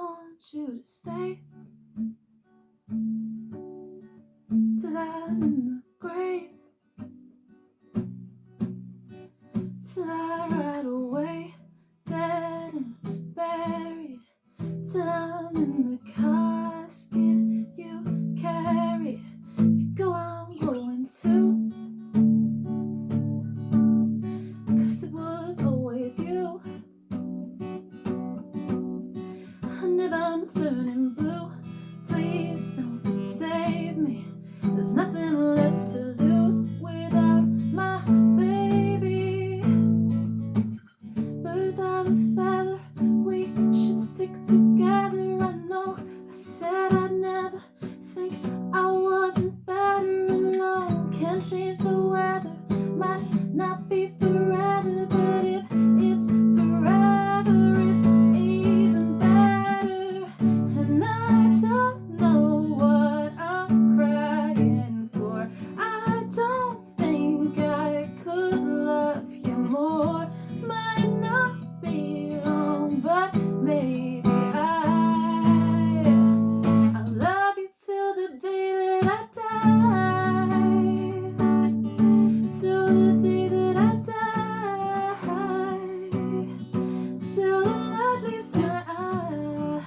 want you to stay till I'm in the grave, till I ride away, dead and buried, till I'm in the casket you carried. If you go, I'm going too, 'cause it was always you. And if I'm turning blue, please don't save me. There's nothing left to lose without my baby. Birds of a feather, we should stick together. I know I said I'd never think I wasn't better alone. Can't change the weather, might not be forever, but if it's forever, it's even better. And I don't know what I'm crying for. I don't think I could love you more. Might not be long, but maybe I'll love you till the day that I die. Till the day that I die. Till the light leaves my eyes.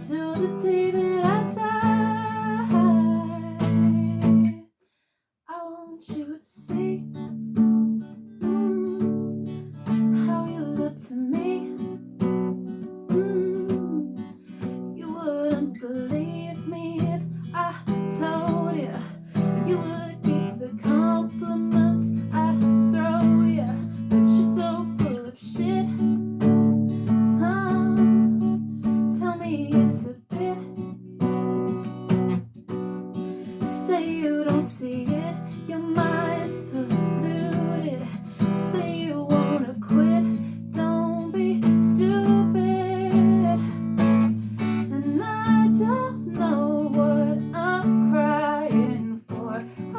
Till the day that I die. I want you to see how you look to me. You wouldn't believe me if I told you. You would keep the compliments I'd throw you, but you're so full of shit. Tell me it's a bit. Say you don't see it, your mind's polluted. Say you wanna quit, don't be stupid. And I don't know what I'm crying for. I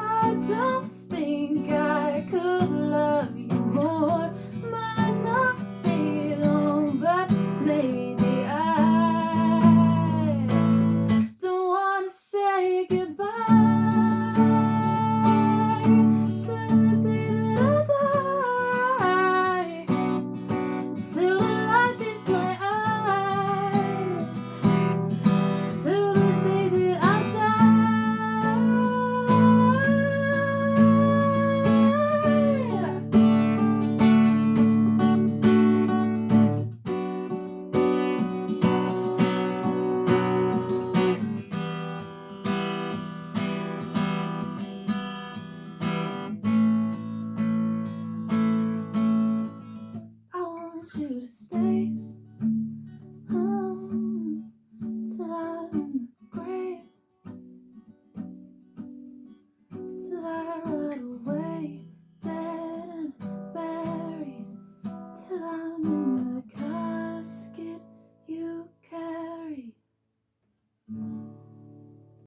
don't think I could love you more. Might not be long, but maybe I don't wanna say goodbye. Till the day that I die, till the light leaves my eyes, till the day that I I want you to stay